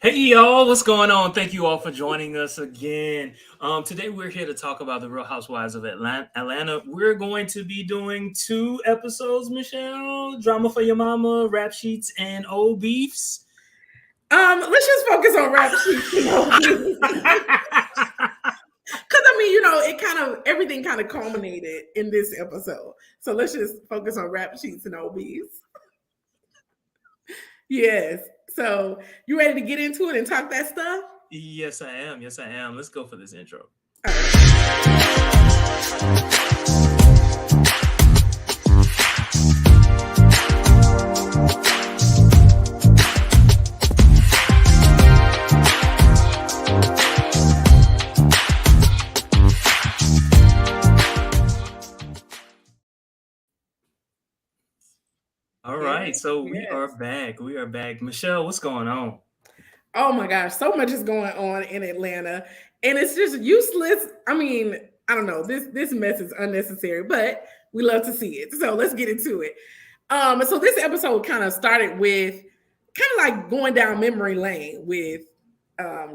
Hey y'all, what's going on? Thank you all for joining us again. Today we're here to talk about the Real Housewives of Atlanta. We're going to be doing two episodes, Michelle. Drama for Your Mama, Rap Sheets, and Old Beefs. Let's just focus on rap sheets, because I mean, it kind of everything kind of culminated in this episode. So let's just focus on rap sheets and OBs. Yes. So you ready to get into it and talk that stuff? Yes, I am. Yes, I am. Let's go for this intro. All right. All right, Yes. so we are Yes. back. We are back. Michelle, what's going on? Oh my gosh, so much is going on in Atlanta, and it's just useless. I mean, I don't know. This mess is unnecessary, but we love to see it. So let's get into it. So this episode kind of started with kind of like going down memory lane with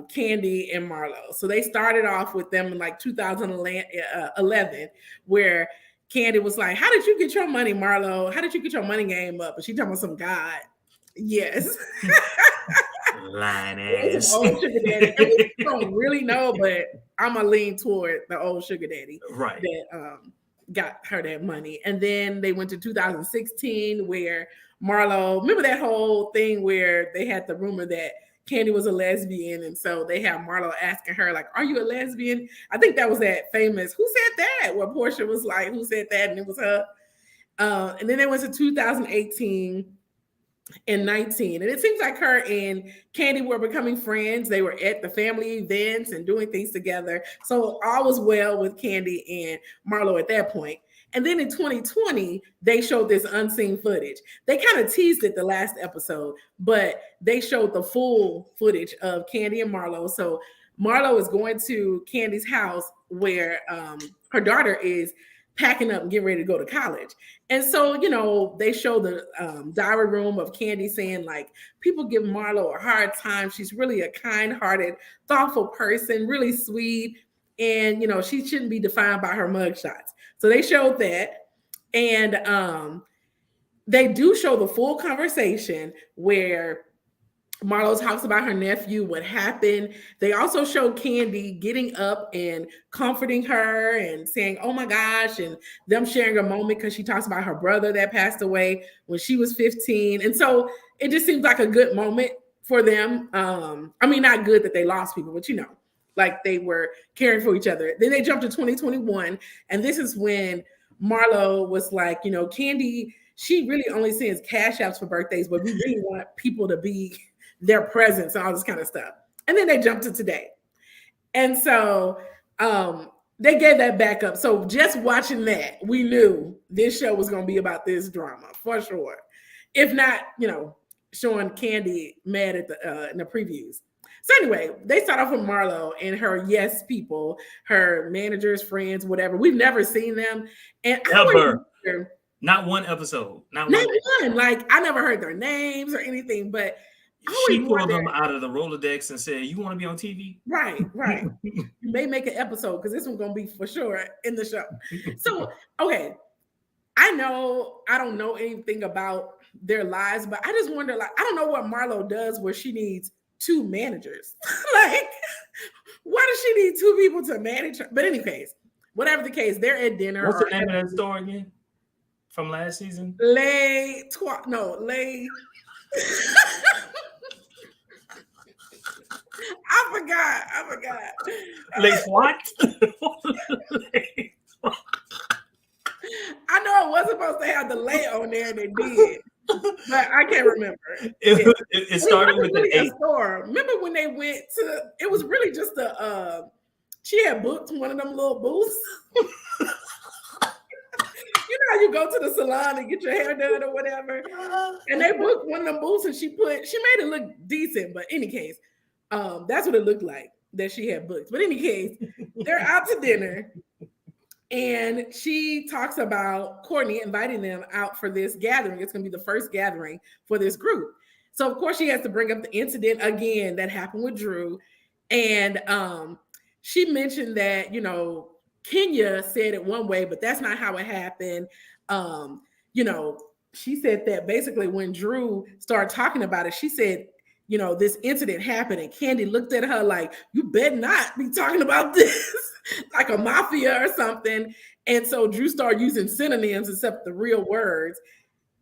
Candy and Marlo. So they started off with them in like 2011, where Candy was like, "How did you get your money, Marlo? How did you get your money game up?" And she talking about some God. Yes. Lying It's an ass. old sugar daddy. And we don't really know, but I'm gonna lean toward the old sugar daddy Right. that got her that money. And then they went to 2016 where Marlo, remember that whole thing where they had the rumor that Candy was a lesbian, and so they have Marlo asking her like, "Are you a lesbian?" I think that was that famous "Who said that?" where Portia was like, "Who said that?" and it was her. And then they went to 2018 and 19. And it seems like her and Candy were becoming friends. They were at the family events and doing things together. So all was well with Candy and Marlo at that point. And then in 2020, they showed this unseen footage. They kind of teased it the last episode, but they showed the full footage of Candy and Marlo. So Marlo is going to Candy's house where her daughter is packing up and getting ready to go to college. And so, they show the diary room of Candy saying, like, people give Marlo a hard time. She's really a kind hearted, thoughtful person, really sweet. And, she shouldn't be defined by her mugshots. So they showed that. And they do show the full conversation where Marlo talks about her nephew, what happened. They also show Candy getting up and comforting her and saying, "Oh my gosh," and them sharing a moment because she talks about her brother that passed away when she was 15. And so it just seems like a good moment for them. I mean, not good that they lost people, but like they were caring for each other. Then they jumped to 2021, and this is when Marlo was like, Candy, she really only sends cash apps for birthdays, but we really want people to be their presence and all this kind of stuff. And then they jumped to today. And so they gave that back up. So just watching that, we knew this show was going to be about this drama for sure. If not, showing Candy mad at the in the previews. So anyway, they start off with Marlo and her yes people, her managers, friends, whatever. We've never seen them, and I always Ever. wonder, Not one episode. Not not one. one. Like I never heard their names or anything, but I always She pulled wonder. them out of the Rolodex and said, "You want to be on TV?" Right, right. You may make an episode because this one's gonna be for sure in the show. So, okay, I know I don't know anything about their lives, but I just wonder, like, I don't know what Marlo does where she needs two managers. Like, why does she need two people to manage her? But in any case, whatever the case, they're at dinner What's or the name of that store again from last season? lay. I forgot. Lace what? I know it was supposed to have the lay on there, and it did, but I can't remember. Yeah. It It started wasn't with an really a eight. store. Remember when they went to? It was really just a. She had booked one of them little booths. You know how you go to the salon and get your hair done or whatever, and they booked one of them booths, and she made it look decent. But any case, that's what it looked like that she had booked. But any case, they're out to dinner. And she talks about Courtney inviting them out for this gathering. It's going to be the first gathering for this group. So of course she has to bring up the incident again that happened with Drew. And she mentioned that, Kenya said it one way, but that's not how it happened. Um, you know, she said that basically when Drew started talking about it, she said, this incident happened, and Candy looked at her like, you better not be talking about this, like a mafia or something. And so Drew started using synonyms except the real words.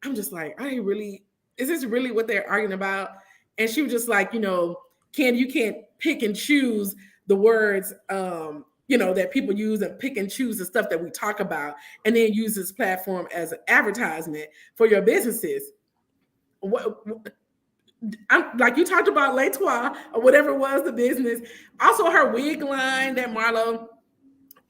I'm just like, is this really what they're arguing about? And she was just like, Candy, you can't pick and choose the words, that people use, and pick and choose the stuff that we talk about, and then use this platform as an advertisement for your businesses. I'm like, you talked about Les Trois or whatever it was, the business. Also, her wig line that Marlo.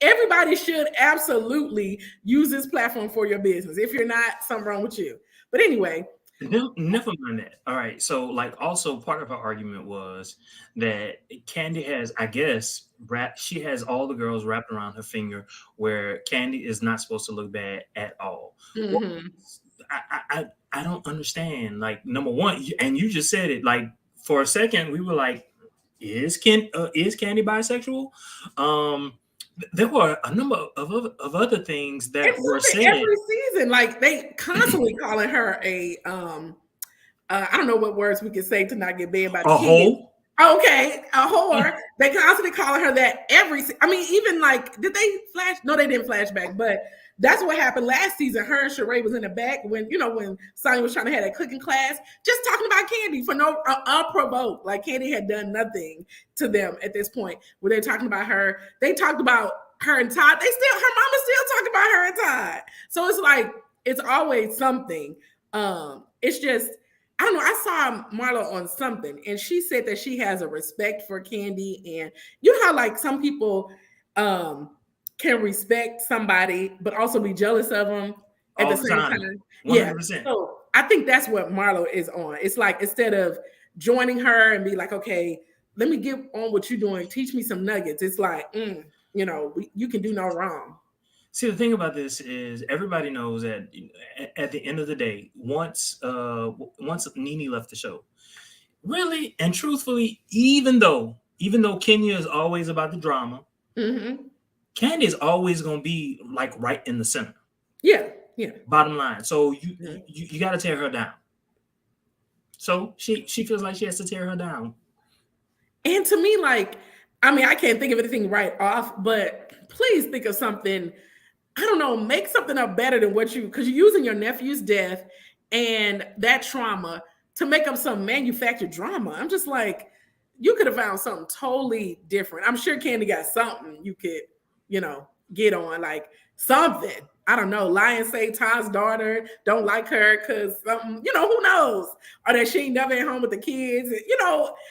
Everybody should absolutely use this platform for your business. If you're not, something wrong with you. But anyway, never mind that. All right. So, like, also part of her argument was that Candy has, I guess, she has all the girls wrapped around her finger, where Candy is not supposed to look bad at all. Well, I don't understand. Like, number one, and you just said it. Like, for a second, we were like, is Candy bisexual? There were a number of other things that were said every season. Like, they constantly calling her a I don't know what words we can say to not get banned by the kids. Okay, a whore. They constantly calling her that even like, did they flash? No, they didn't flash back, but that's what happened last season. Her and Sheree was in the back when Sonya was trying to have that cooking class, just talking about Candy for no unprovoked. Like, Candy had done nothing to them at this point. Where they're talking about her, they talked about her and Todd. Her mama still talking about her and Todd. So it's like, it's always something. It's just, I don't know. I saw Marlo on something, and she said that she has a respect for Candy, and you know how like some people can respect somebody but also be jealous of them at the same time. 100%. Yeah. So I think that's what Marlo is on. It's like, instead of joining her and be like, okay, let me get on what you're doing, teach me some nuggets. It's like, you can do no wrong. See, the thing about this is everybody knows that at the end of the day, once Nene left the show, really and truthfully, even though Kenya is always about the drama, Candy is always going to be like right in the center. Yeah. Bottom line. So you got to tear her down. So she feels like she has to tear her down. And to me, like, I can't think of anything right off, but please think of something. I don't know, make something up better than because you're using your nephew's death and that trauma to make up some manufactured drama. I'm just like, you could have found something totally different. I'm sure Candy got something you could, get on, like something. I don't know. Lion say Todd's daughter don't like her because something, who knows? Or that she ain't never at home with the kids.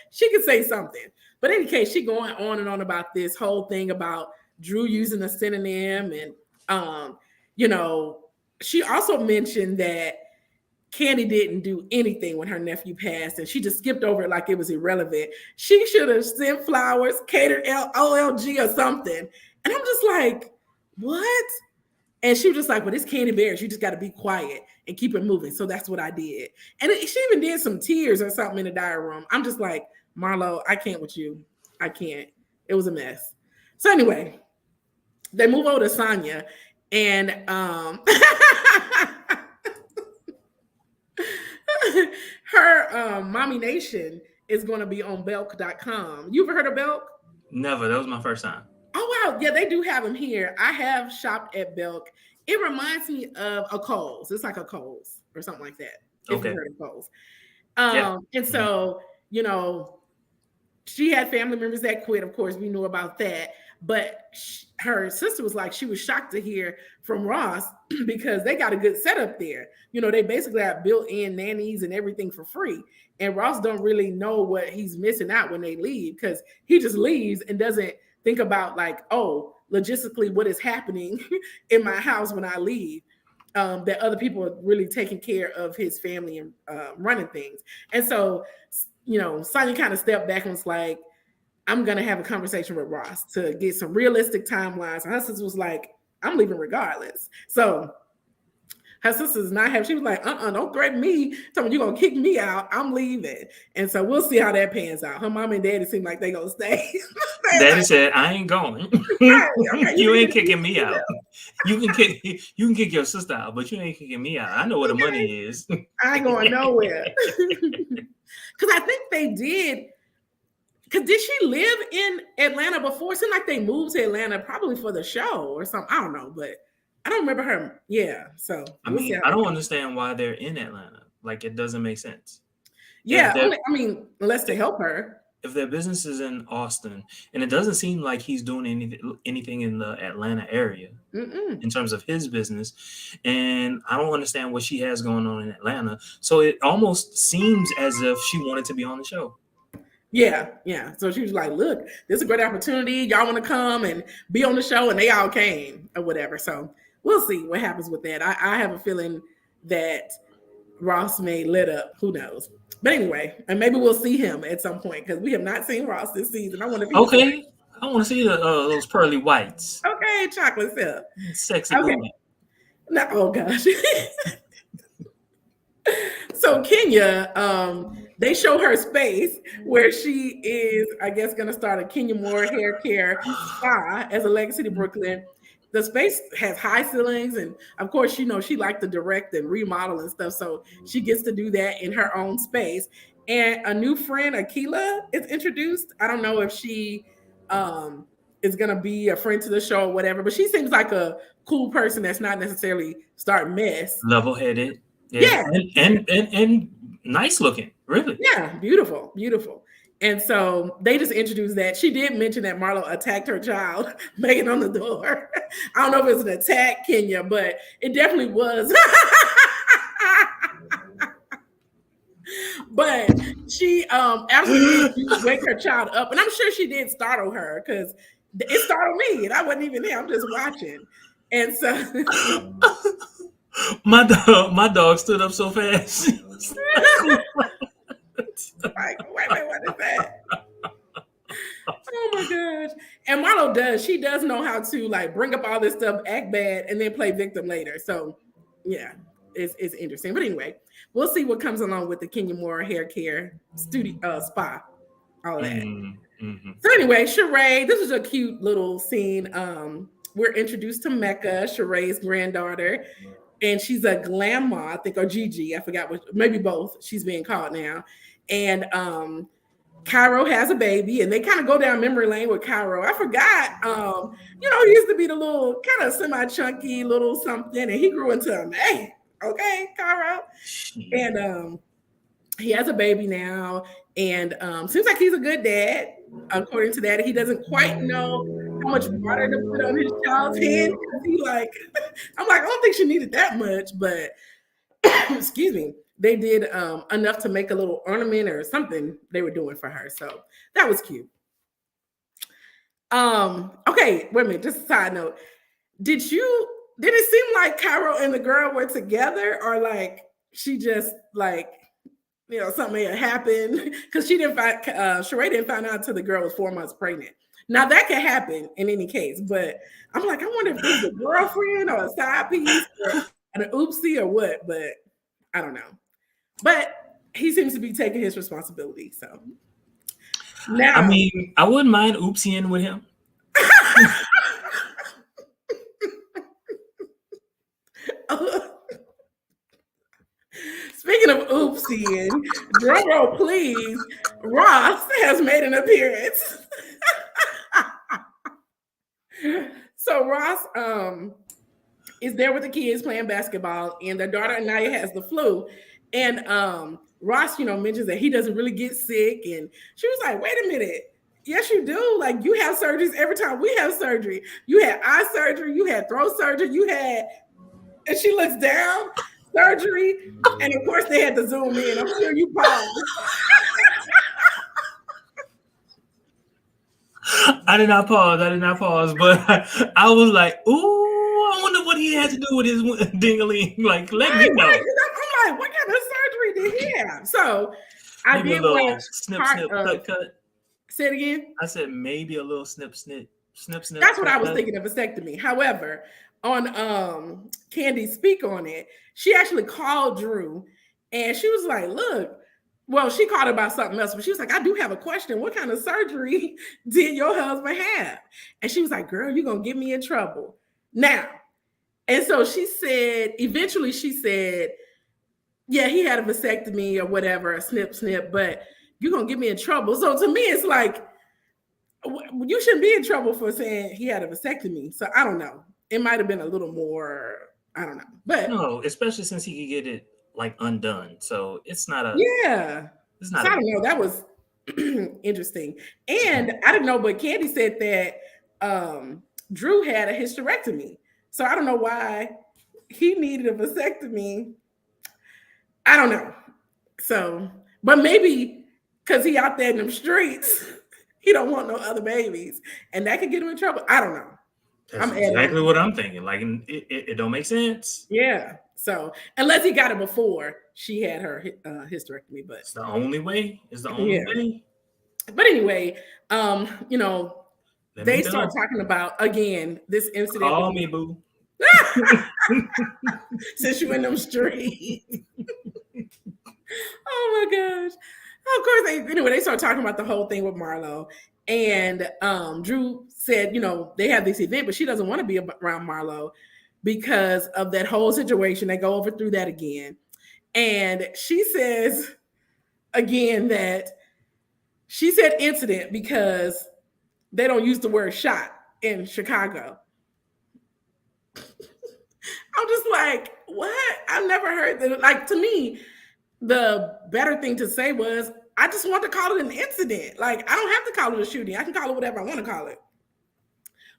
She could say something. But in any case, she going on and on about this whole thing about Drew using a synonym, and she also mentioned that Candy didn't do anything when her nephew passed, and she just skipped over it like it was irrelevant. She should have sent flowers, catered OLG or something. And I'm just like, what? And she was just like, well, it's Candy Bears. You just got to be quiet and keep it moving. So that's what I did. And she even did some tears or something in the diary room. I'm just like, Marlo, I can't with you. I can't. It was a mess. So anyway, they move over to Sonya, and her Mommy Nation is going to be on Belk.com. You ever heard of Belk? Never. That was my first time. Oh, wow. Yeah, they do have them here. I have shopped at Belk. It reminds me of a Kohl's. It's like a Kohl's or something like that. If you heard of Kohl's. And so, she had family members that quit. Of course, we knew about that. But her sister was like, she was shocked to hear from Ross because they got a good setup there. They basically have built-in nannies and everything for free. And Ross don't really know what he's missing out when they leave, because he just leaves and doesn't think about like, oh, logistically, what is happening in my house when I leave. That other people are really taking care of his family and running things. And so, Sonya kind of stepped back and was like, I'm going to have a conversation with Ross to get some realistic timelines. And her sister was like, I'm leaving regardless. So Her sister's not happy. She was like, don't threaten me. Tell me you're gonna kick me out. I'm leaving. And so we'll see how that pans out. Her mom and daddy seem like they gonna stay. Daddy Like, said, "I ain't going. right, okay, You ain't you kicking me out. You can kick your sister out, but you ain't kicking me out. I know where the okay, money is." I ain't going nowhere. Because I think they did. Because did she live in Atlanta before? It seemed like they moved to Atlanta probably for the show or something. I don't know, but I don't remember her. Yeah, so I we'll see mean, how I that don't goes. understand why they're in Atlanta. Like, it doesn't make sense. If Yeah, they're unless to help her. if their business is in Austin, and it doesn't seem like he's doing anything in the Atlanta area Mm-mm. in terms of his business, and I don't understand what she has going on in Atlanta. So it almost seems as if she wanted to be on the show. Yeah, yeah. So she was like, "Look, this is a great opportunity. Y'all want to come and be on the show?" And they all came or whatever. So we'll see what happens with that. I have a feeling that Ross may lit up. Who knows? But anyway, and maybe we'll see him at some point because we have not seen Ross this season. I wonder if he's Okay, I want to see those pearly whites, okay. Chocolate sip. sexy Okay. booty. No, oh gosh. So Kenya, they show her space where she is, I guess, going to start a Kenya Moore hair care spa as a Legacy City, Brooklyn. The space has high ceilings, and of course, she liked to direct and remodel and stuff, so she gets to do that in her own space. And a new friend, Akila, is introduced. I don't know if she um, is going to be a friend to the show or whatever, but she seems like a cool person that's not necessarily start mess. Level-headed, yeah, Yeah, and nice looking, really. yeah, beautiful, beautiful. And so they just introduced that. She did mention that Marlo attacked her child, banging on the door. I don't know if it's an attack, Kenya, but it definitely was. But she absolutely did wake her child up. And I'm sure she did startle her because it startled me and I wasn't even there. I'm just watching. And so My dog stood up so fast. like, wait, what is that? Oh my gosh. And Marlo does. She does know how to like bring up all this stuff, act bad, and then play victim later. So yeah, it's interesting. But anyway, we'll see what comes along with the Kenya Moore hair care studio spa. All of that. Mm-hmm. So anyway, Sheree, this is a cute little scene. We're introduced to Mecca, Sheree's granddaughter, and she's a grandma, I think, or Gigi. I forgot what, maybe both. She's being called now. And Cairo has a baby, and they kind of go down memory lane with Cairo. I forgot, he used to be the little kind of semi-chunky little something, and he grew into a man. Okay, Cairo. And he has a baby now, and seems like he's a good dad. According to that, he doesn't quite know how much water to put on his child's hand. He like, I'm like, I don't think she needed that much, but excuse me, they did enough to make a little ornament or something they were doing for her. So that was cute. Okay, wait a minute, just a side note. Did it seem like Cairo and the girl were together, or like she just like something had happened? Because Sheree didn't find out until the girl was 4 months pregnant. Now that could happen in any case, but I'm like, I wonder if this is a girlfriend or a side piece or an oopsie or what, but I don't know. But he seems to be taking his responsibility. So now, I mean, I wouldn't mind oopsieing with him. speaking of oopsieing, drum roll please, Ross has made an appearance. So Ross is there with the kids playing basketball, and their daughter Anaya has the flu. And Ross, mentions that he doesn't really get sick. And she was like, wait a minute. Yes, you do. Like, you have surgeries every time we have surgery. You had eye surgery, you had throat surgery, and she looks down, surgery. And of course, they had to zoom in. I'm sure you paused. I did not pause, but I was like, ooh, I wonder what he had to do with his dingaling. Like, let me know. Right. I'm like, what kind of surgery did he have? So I Maybe did a little watch snip, cut. Say it again. I said maybe a little snip. That's what I was thinking of, vasectomy. However, on Candy Speak on it, she actually called Drew and she was like, look, well, she called about something else, but she was like, I do have a question. What kind of surgery did your husband have? And she was like, girl, you're going to get me in trouble. Now, and so she said, eventually she said, yeah, he had a vasectomy or whatever, a snip, snip, but you're going to get me in trouble. So to me, it's like, you shouldn't be in trouble for saying he had a vasectomy. So I don't know. It might have been a little more, I don't know. But No, especially since he could get it like undone. So yeah. it's So not I a don't big know. That was interesting. And I didn't know, but Candy said that Drew had a hysterectomy. So I don't know why he needed a vasectomy. I don't know. So, but maybe because he out there in them streets, he don't want no other babies, and that could get him in trouble. I don't know. That's I'm adding on. exactly what I'm thinking. Like it don't make sense. Yeah. So unless he got it before she had her hysterectomy, but It's the only way. It's the only yeah. way. But anyway, Let me they start know. talking about again this incident with Call me, boo. since you in them streets. Oh my gosh. Of course, they start talking about the whole thing with Marlo. And Drew said, they have this event, but she doesn't want to be around Marlo because of that whole situation. They go over through that again. And she says again that she said incident because they don't use the word shot in Chicago. I'm just like, what? I've never heard that. Like, to me, the better thing to say was, I just want to call it an incident. Like, I don't have to call it a shooting. I can call it whatever I want to call it.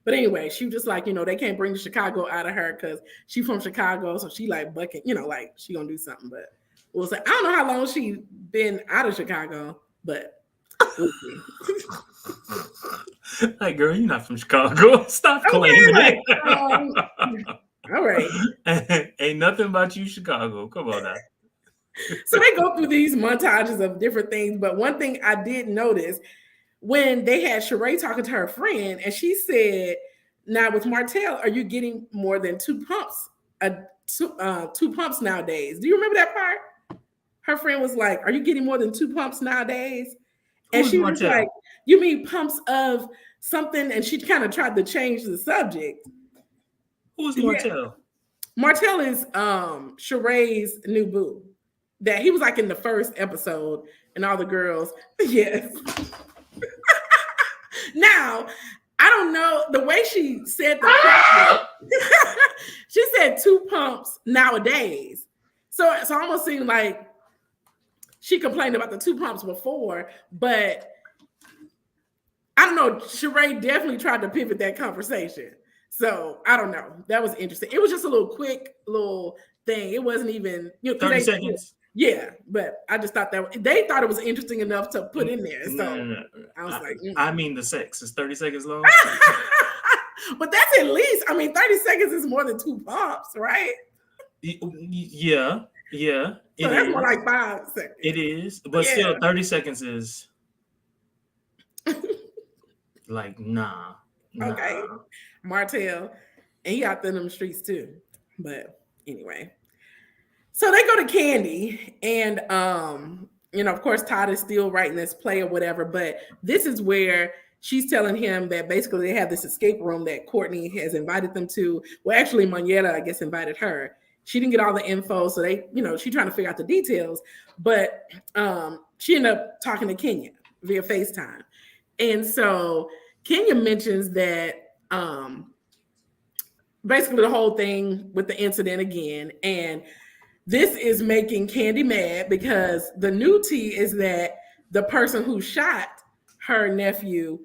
But anyway, she was just like, they can't bring the Chicago out of her because she's from Chicago. So she like bucking, like she going to do something. But we'll say, I don't know how long she been out of Chicago, but we'll see. Like, girl, you're not from Chicago. Stop claiming Okay, it. All right. Ain't nothing about you, Chicago. Come on now. So they go through these montages of different things. But one thing I did notice when they had Sheree talking to her friend, and she said, now with Martell, are you getting more than two pumps? Two pumps nowadays. Do you remember that part? Her friend was like, are you getting more than two pumps nowadays? And she was like, you mean pumps of something? And she kind of tried to change the subject. Who's Martell? Yeah. Martell is Sheree's new boo. That he was like in the first episode, and all the girls, yes. Now, I don't know the way she said the question, she said two pumps nowadays. So it almost seemed like she complained about the two pumps before, but I don't know. Sheree definitely tried to pivot that conversation. So I don't know. That was interesting. It was just a little quick little thing. It wasn't even 30 seconds. Yeah, but I just thought that they thought it was interesting enough to put in there. So no. I was like, I mean, the sex is 30 seconds long. But that's at least, 30 seconds is more than two pumps, right? Yeah. So that's more like 5 seconds. It is, but still 30 seconds is like, nah. Okay. Martell. And he out there in them streets too. But anyway. So they go to Candy, and of course, Todd is still writing this play or whatever. But this is where she's telling him that basically they have this escape room that Courtney has invited them to. Well, actually, Moneta, I guess, invited her. She didn't get all the info, so they, she's trying to figure out the details. But she ended up talking to Kenya via FaceTime, and so Kenya mentions that basically the whole thing with the incident again, and this is making Candy mad because the new tea is that the person who shot her nephew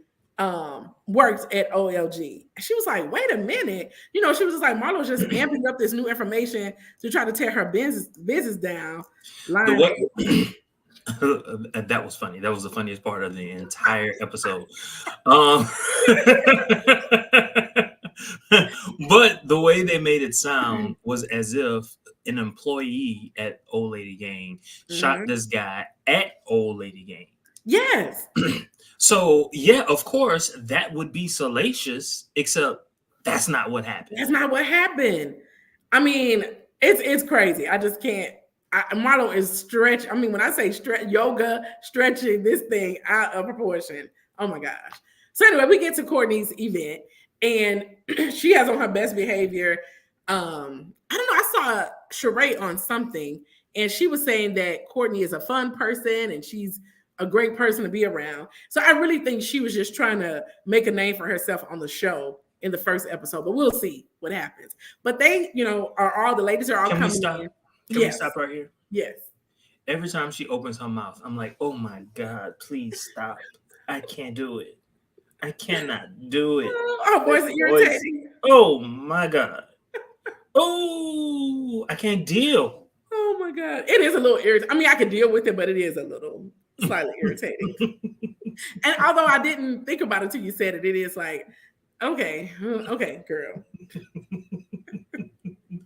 worked at OLG. She was like, wait a minute. She was just like, Marlo's just amping up this new information to try to tear her business down. That was funny. That was the funniest part of the entire episode. But the way they made it sound was as if an employee at Old Lady Gang shot this guy at Old Lady Gang. Yes. So, yeah, of course, that would be salacious, except That's not what happened. That's not what happened. I mean, it's crazy. I just can't. Marlo is stretch. I mean, when I say stretch, yoga, stretching this thing out of proportion. Oh my gosh. So anyway, we get to Courtney's event, and she has on her best behavior. I don't know. I saw Sheree on something, and she was saying that Courtney is a fun person and she's a great person to be around. So I really think she was just trying to make a name for herself on the show in the first episode, but we'll see what happens. But they, are all the ladies are all Can we coming stop? in. Can we Yes, stop right here? yes. Every time she opens her mouth, I'm like, oh my God, please stop. I can't do it. I cannot do it. Our voice is Voice. irritating. Oh my God. Oh, I can't deal. Oh my God. It is a little irritating. I mean, I can deal with it, but it is a little slightly irritating. And although I didn't think about it till you said it, it is like, okay, girl.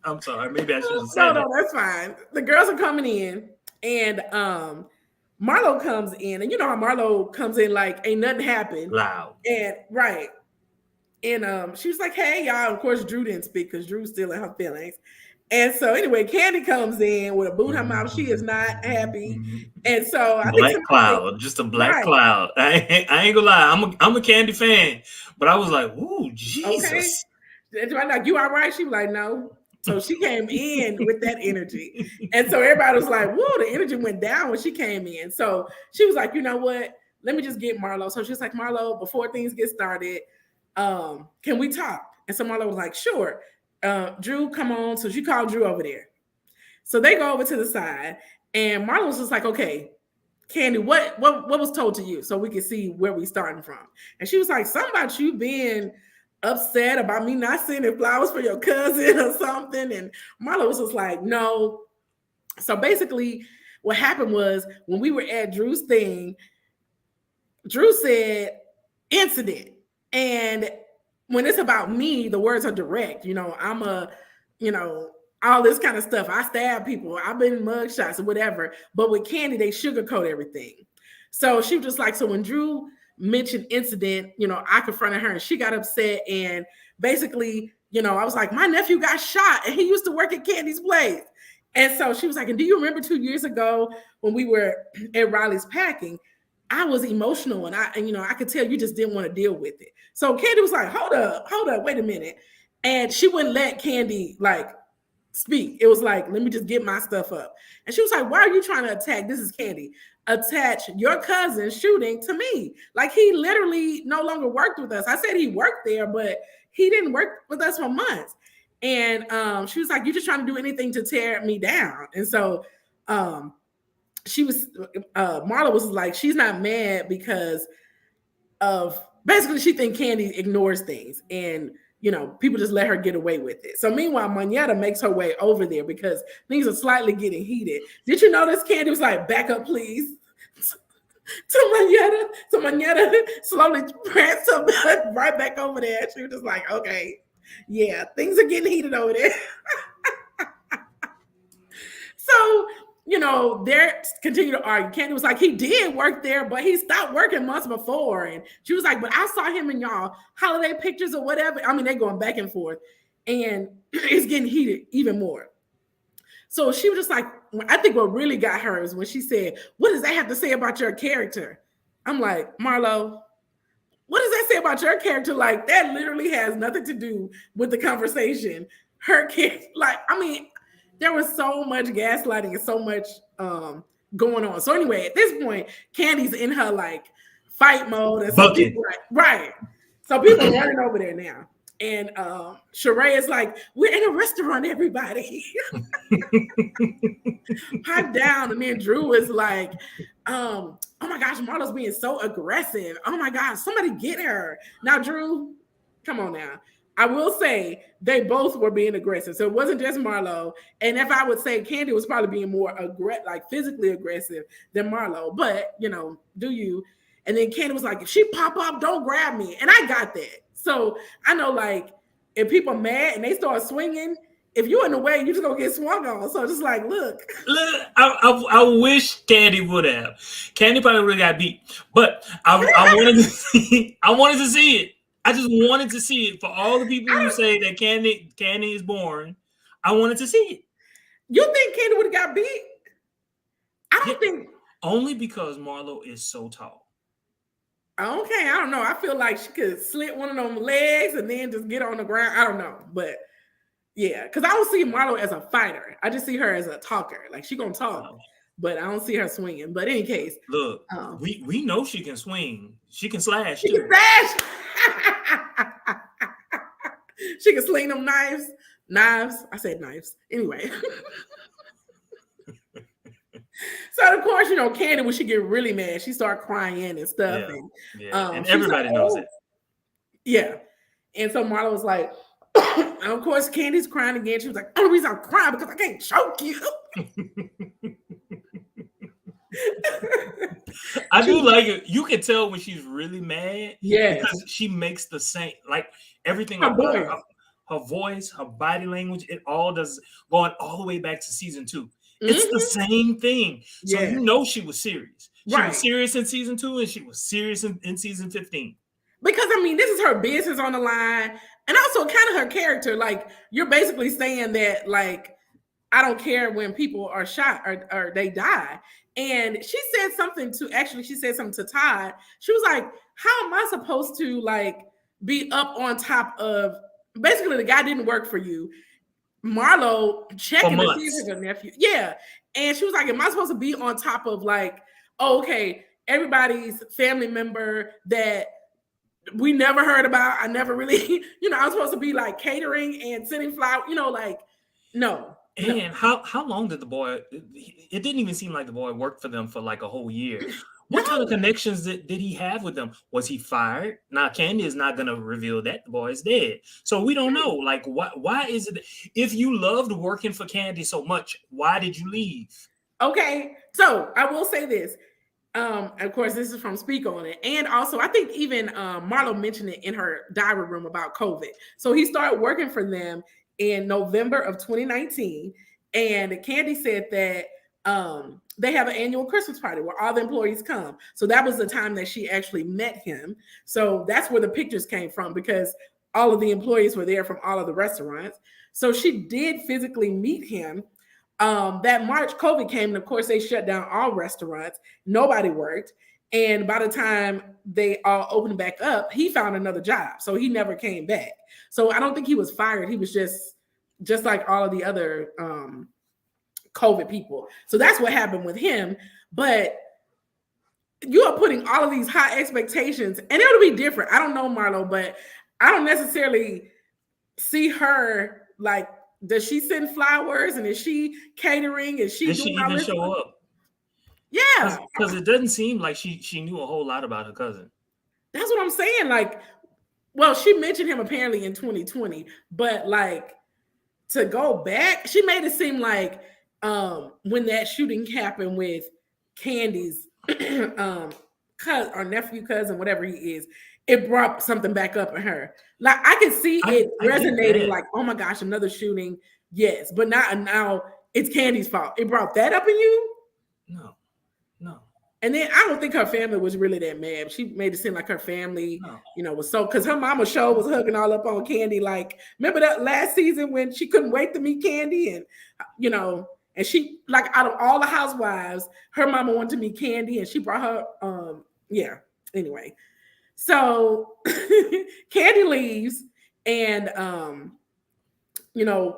I'm sorry. Maybe I should have said No, that's fine. The girls are coming in, and Marlo comes in, and you know how Marlo comes in like ain't nothing happened. Loud. And right. And she was like, hey, y'all. Of course, Drew didn't speak because Drew's still in her feelings. And so anyway, Candy comes in with a boot in her mouth. She is not happy. And so I black think cloud, just a black cloud. I ain't gonna lie, I'm a Candy fan, but I was like, ooh, Jesus. Okay. I'm like, you all right? She was like, no. So she came in with that energy. And so everybody was like, whoa, the energy went down when she came in. So she was like, you know what? Let me just get Marlo. So she was like, Marlo, before things get started, can we talk? And so Marlo was like, sure. Drew, come on. So she called Drew over there. So they go over to the side, and Marlo was just like, okay, Candy, what was told to you so we can see where we starting from? And she was like, something about you being upset about me not sending flowers for your cousin or something. And Marlo was just like, no. So basically what happened was when we were at Drew's thing, Drew said incident. And when it's about me, the words are direct. I'm all this kind of stuff. I stab people. I've been in mug shots or whatever. But with Candy, they sugarcoat everything. So she was just like, so when Drew mentioned incident, I confronted her and she got upset. And basically, I was like, my nephew got shot and he used to work at Candy's place. And so she was like, and do you remember 2 years ago when we were at Riley's packing? I was emotional and I could tell you just didn't want to deal with it. So Candy was like, hold up, wait a minute. And she wouldn't let Candy speak. It was like, let me just get my stuff up. And she was like, why are you trying to attack? This is Candy. Attach your cousin shooting to me. Like he literally no longer worked with us. I said he worked there, but he didn't work with us for months. And she was like, you're just trying to do anything to tear me down. And so she was Marla was like, she's not mad because of basically she thinks Candy ignores things and people just let her get away with it. So meanwhile, Manetta makes her way over there because things are slightly getting heated. Did you notice Candy was like, back up, please? to Manetta slowly pranced her right back over there. She was just like, okay, yeah, things are getting heated over there. So they're continue to argue. Candy was like, he did work there, but he stopped working months before. And she was like, but I saw him in y'all holiday pictures or whatever. I mean, they're going back and forth. And it's getting heated even more. So she was just like, I think what really got her is when she said, what does that have to say about your character? I'm like, Marlo, what does that say about your character? Like, that literally has nothing to do with the conversation. Her character, there was so much gaslighting and so much going on. So anyway, at this point, Candy's in her fight mode. And so people, right. So people are running over there now. And Sheree is like, we're in a restaurant, everybody. Pipe down. And then Drew is like, oh my gosh, Marlo's being so aggressive. Oh my gosh, somebody get her. Now, Drew, come on now. I will say they both were being aggressive. So it wasn't just Marlo. And if I would say Candy was probably being more physically aggressive than Marlo, but do you? And then Candy was like, if she pop up, don't grab me. And I got that. So I know if people are mad and they start swinging, if you're in the way, you're just gonna get swung on. So just look. I wish Candy would have. Candy probably would have got beat, but I wanted to see. I wanted to see it. I just wanted to see it. For all the people who say that Candy is boring, I wanted to see it. You think Candy would have got beat? I Yeah, don't think. only because Marlo is so tall. Okay, I don't know. I feel like she could slit one of them legs and then just get on the ground. I don't know, but yeah, because I don't see Marlo as a fighter. I just see her as a talker. Like she gonna talk, Oh, but I don't see her swinging. But in any case, look, um, we know she can swing. She can slash she can too. dash. She can sling them knives. Knives. I said knives. Anyway. So of course, Candy, when she get really mad, she start crying and stuff, Yeah, and yeah, and she was like, everybody knows "Oh, it. yeah." And so Marla was like, and of course, Candy's crying again. She was like, "Only reason I'm crying because I can't choke you." I She do was, like it. You can tell when she's really mad yes, because she makes the same, like everything her about voice. her voice, her body language, it all does, going all the way back to season 2. It's the Hmm. same thing. So Yeah, you know she was serious. She was right. serious in season 2 and she was serious in season 15. Because I mean, this is her business on the line, and also kind of her character. Like you're basically saying that, like, I don't care when people are shot or they die. And she said something to actually, she said something to Todd. She was like, how am I supposed to like be up on top of basically the guy didn't work for you? Marlo For checking to see if months. it's a nephew. Yeah. And she was like, am I supposed to be on top of like, oh, okay, everybody's family member that we never heard about? I never really, I was supposed to be like catering and sending flowers, like, no, no. And how long did the boy? It didn't even seem like the boy worked for them for like a whole year. What kind of No. connections did he have with them? Was he fired? Now Candy is not gonna reveal that the boy is dead, so we don't know. Like, why is it? If you loved working for Candy so much, why did you leave? Okay, so I will say this. Of course, this is from Speak On It, and also I think even Marlo mentioned it in her diary room about COVID. So he started working for them in November of 2019, and Candy said that they have an annual Christmas party where all the employees come. So that was the time that she actually met him. So that's where the pictures came from because all of the employees were there from all of the restaurants. So she did physically meet him. That March, COVID came, and of course, they shut down all restaurants. Nobody worked. And by the time they all opened back up, he found another job. So he never came back. So I don't think he was fired. He was just like all of the other COVID people. So that's what happened with him. But you are putting all of these high expectations, and it'll be different. I don't know, Marlo, but I don't necessarily see her like, does she send flowers and is she catering? Is she Did she doing all even this show stuff? up? Yeah, Because it doesn't seem like she knew a whole lot about her cousin. that's what I'm saying. Like, well, she mentioned him apparently in 2020, but like to go back, she made it seem like when that shooting happened with Candy's cousin or nephew, cousin, whatever he is, it brought something back up in her. Like I could see it I get resonating, that. like, oh my gosh, another shooting. Yes, but not now it's Candy's fault. It brought that up in you. No, no, And then I don't think her family was really that mad. She made it seem like her family, no. was so because her mama show was hugging all up on Candy. Like, remember that last season when she couldn't wait to meet Candy, and and she like out of all the housewives, her mama wanted to meet Candy, and she brought her. Yeah. Anyway, so Candy leaves, and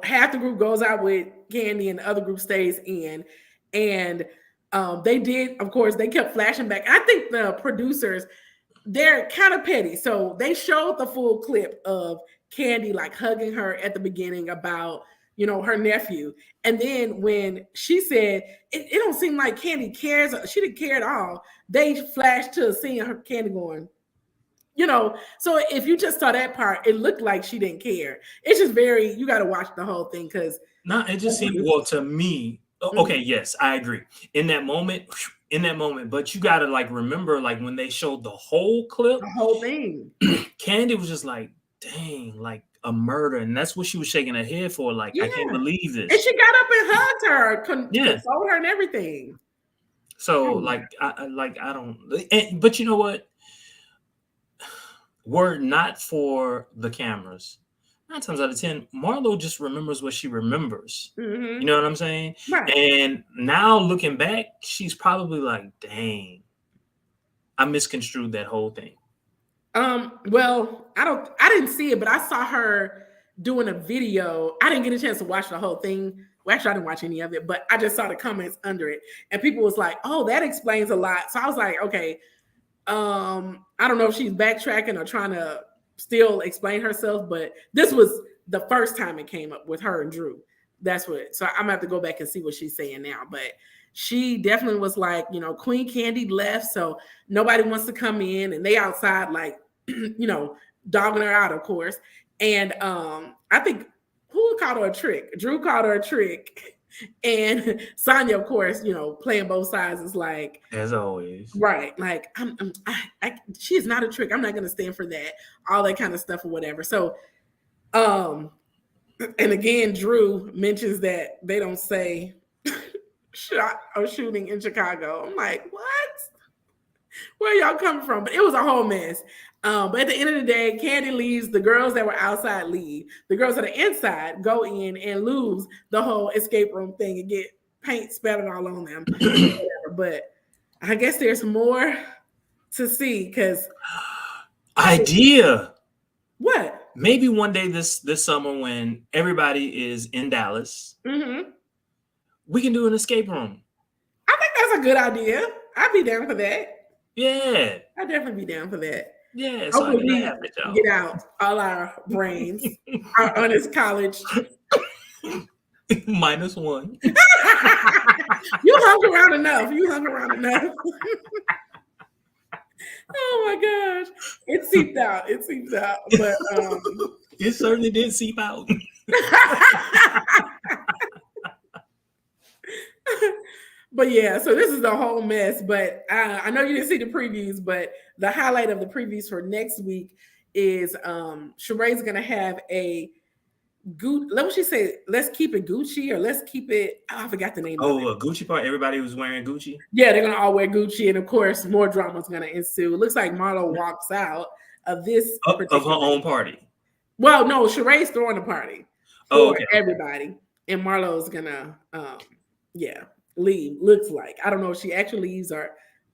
half the group goes out with Candy and the other group stays in. And they did, of course, they kept flashing back. I think the producers, they're kind of petty. So they showed the full clip of Candy like hugging her at the beginning about, her nephew. And then when she said, it don't seem like Candy cares, she didn't care at all. They flashed to seeing her Candy going, so if you just saw that part, it looked like she didn't care. It's just you got to watch the whole thing because No, it just seemed, well, to me. Okay, the yes, I agree. In that moment, but you gotta like remember, like when they showed the whole clip, whole thing. Candy was just like, "Dang, like a murder," and that's what she was shaking her head for. Like, Yeah. I can't believe And this. she got up and hugged her, Yeah. consoled her and everything. So, like, I don't. But you know what? were it not for the cameras, 9 times out of 10, Marlo just remembers what she remembers. You Mm-hmm. know what I'm saying? Right. And now looking back, she's probably like, dang, I misconstrued that whole thing. Well, I didn't see it, but I saw her doing a video. I didn't get a chance to watch the whole thing. Well, actually, I didn't watch any of it, but I just saw the comments under it. And people was like, oh, that explains a lot. So I was like, okay, I don't know if she's backtracking or trying to still explain herself, but this was the first time it came up with her and Drew. That's what. So I'm gonna have to go back and see what she's saying now. But she definitely was like, Queen Candy left, so nobody wants to come in, and they outside like, dogging her out, of course. And I think who called her a trick? Drew called her a trick. And Sonya, of course, playing both sides is like, As always. right, like she is not a trick. I'm not gonna stand for that, all that kind of stuff or whatever. So, um, and again, Drew mentions that they don't say shot or shooting in Chicago. I'm like, what? Where y'all coming from? But it was a whole mess. But at the end of the day, Candy leaves. The girls that were outside leave. The girls that are inside go in and lose the whole escape room thing and get paint spattered all on them. But I guess there's more to see because idea. What? Maybe one day this summer when everybody is in Dallas, we can do an escape room. I think that's a good idea. I'd be down for that. Yeah. I'd definitely be down for that. Yeah. So Hopefully we laugh at y'all. get out all our brains, our honest college. -1. You hung around enough. You hung around enough. Oh my gosh. It seeped out. It seeped out. But it certainly did seep out. But yeah, so this is the whole mess. But I know you didn't see the previews, but the highlight of the previews for next week is Sheree's gonna have a let me she say, let's keep it Gucci or let's keep it. Oh, I forgot the name of it. A Gucci part. Everybody was wearing Gucci. Yeah, they're gonna all wear Gucci, and of course, more drama is gonna ensue. It looks like Marlo walks out of this of her own party. Well, no, Sheree's throwing a party for everybody, and Marlo's gonna, leave. Looks like I don't know if she actually leaves or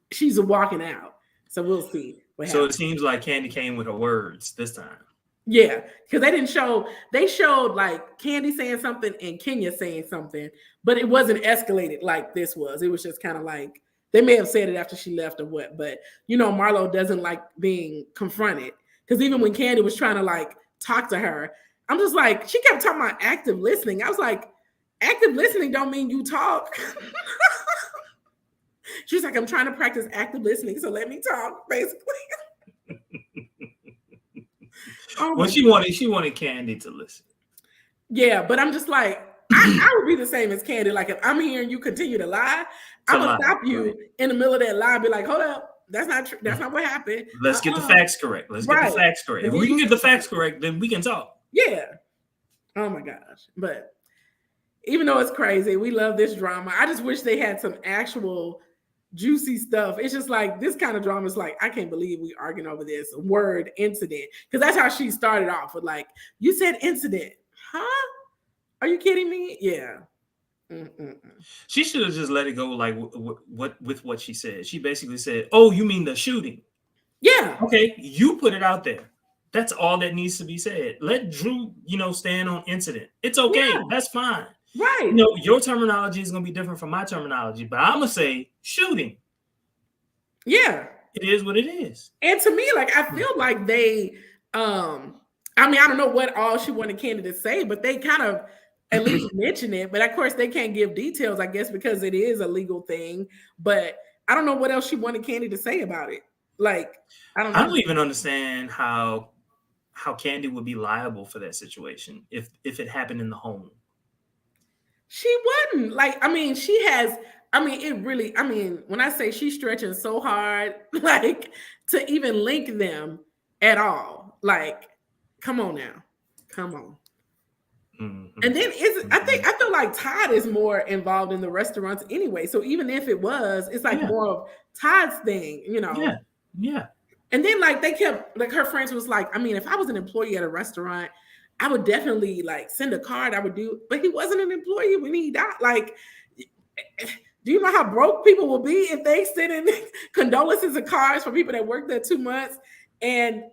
she's walking out. So we'll see. So it seems like Candy came with her words this time. Yeah, because they didn't show. They showed like Candy saying something and Kenya saying something, but it wasn't escalated like this was. It was just kind of like they may have said it after she left or what. But Marlo doesn't like being confronted because even when Candy was trying to like talk to her, I'm just like she kept talking about active listening. I was like, active listening don't mean you talk. She's like, I'm trying to practice active listening, so let me talk, basically. Well, she wanted Candy to listen. Yeah, but I'm just like, I would be the same as Candy. Like, if I'm hearing you continue to lie, I'm gonna stop you in the middle of that lie and be like, hold up, that's not true. That's not what happened. Let's get the facts correct. Let's get the facts correct. If we can get the facts correct, then we can talk. Yeah. Oh my gosh. But even though it's crazy, we love this drama. I just wish they had some actual juicy stuff. It's just like this kind of drama is like, I can't believe we arguing over this word incident. Because that's how she started off with like, you said incident. Huh? Are you kidding me? Yeah. She should have just let it go like with what she said. She basically said, oh, you mean the shooting? Yeah. Okay, you put it out there. That's all that needs to be said. Let Drew, stand on incident. It's okay. Yeah. That's fine. Right. Your terminology is going to be different from my terminology, but I'm going to say shooting. Yeah. It is what it is. And to me, like, I feel like they, I don't know what all she wanted Candy to say, but they kind of at least mention it. But of course, they can't give details, I guess, because it is a legal thing. But I don't know what else she wanted Candy to say about it. Like, I don't know. I don't even understand how Candy would be liable for that situation if it happened in the home. She wouldn't. Like, she has, it really, when I say she's stretching so hard, like, to even link them at all. Like, come on now. Come on. Mm-hmm. And then I feel like Todd is more involved in the restaurants anyway. So even if it was, it's like more of Todd's thing, Yeah. And then like they kept like her friends was like, I mean, if I was an employee at a restaurant, I would definitely like send a card. I would do, but he wasn't an employee when he died. Like, do you know how broke people will be if they send in condolences and cards for people that worked there 2 months and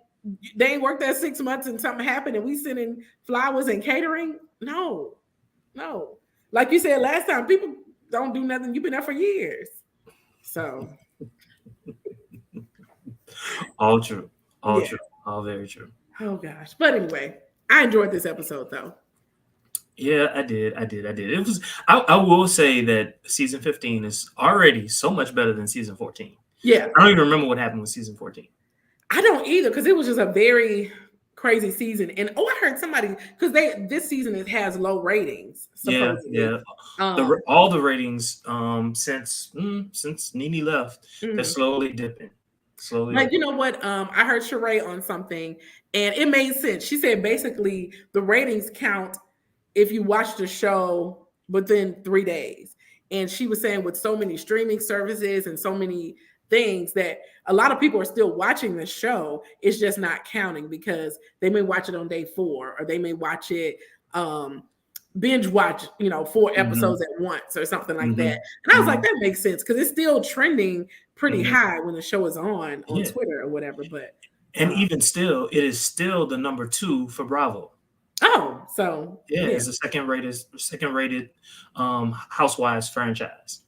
they ain't worked there 6 months and something happened and we send in flowers and catering? No, no. Like you said last time, people don't do nothing. You've been there for years. So All true. All yeah. true. All very true. Oh gosh. But anyway, I enjoyed this episode though. Yeah, I did. It was. I will say that season 15 is already so much better than season 14. Yeah. I don't even remember what happened with season 14. I don't either because it was just a very crazy season. And oh, I heard somebody because this season it has low ratings. Supposedly. Yeah. All the ratings since Nene left, they're slowly dipping. Slowly. Like you know what? I heard Sheree on something, and it made sense. She said basically the ratings count if you watch the show within 3 days. And she was saying with so many streaming services and so many things that a lot of people are still watching the show. It's just not counting because they may watch it on day 4 or they may watch it binge watch, 4 episodes at once or something like that. And I was like, that makes sense because it's still trending pretty high when the show is on Twitter or whatever. But even still, it is still the number 2 for Bravo. Oh, so it's the second rated Housewives franchise.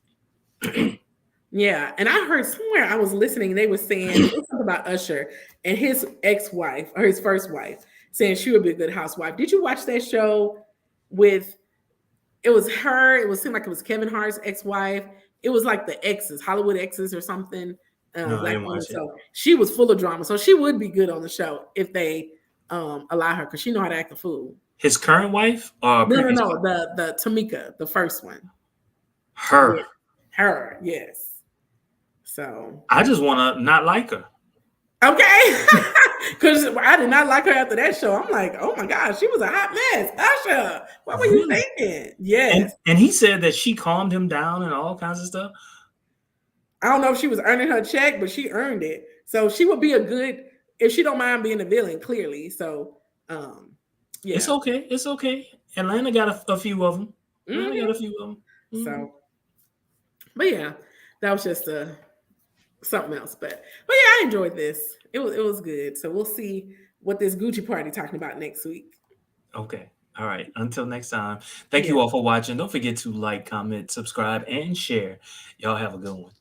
Yeah, and I heard somewhere I was listening, they were saying something about Usher and his ex-wife or his first wife saying she would be a good housewife. Did you watch that show with? It was her. It seemed like it was Kevin Hart's ex-wife. It was like the exes, Hollywood exes or something. No, I didn't watch it. So she was full of drama. So she would be good on the show if they allow her because she know how to act a fool. His current wife? No, the Tamika, the first one. Her, yes. So I just want to not like her. Okay, because I did not like her after that show. I'm like, oh my gosh, she was a hot mess. Usher, what were you thinking? Yes. And he said that she calmed him down and all kinds of stuff. I don't know if she was earning her check, but she earned it. So she would be a good, if she don't mind being a villain, clearly. So, yeah. It's okay. Atlanta got a few of them. So, but yeah, that was just something else. But yeah, I enjoyed this. It was good. So we'll see what this Gucci party talking about next week. Okay. All right. Until next time. Thank you all for watching. Don't forget to like, comment, subscribe, and share. Y'all have a good one.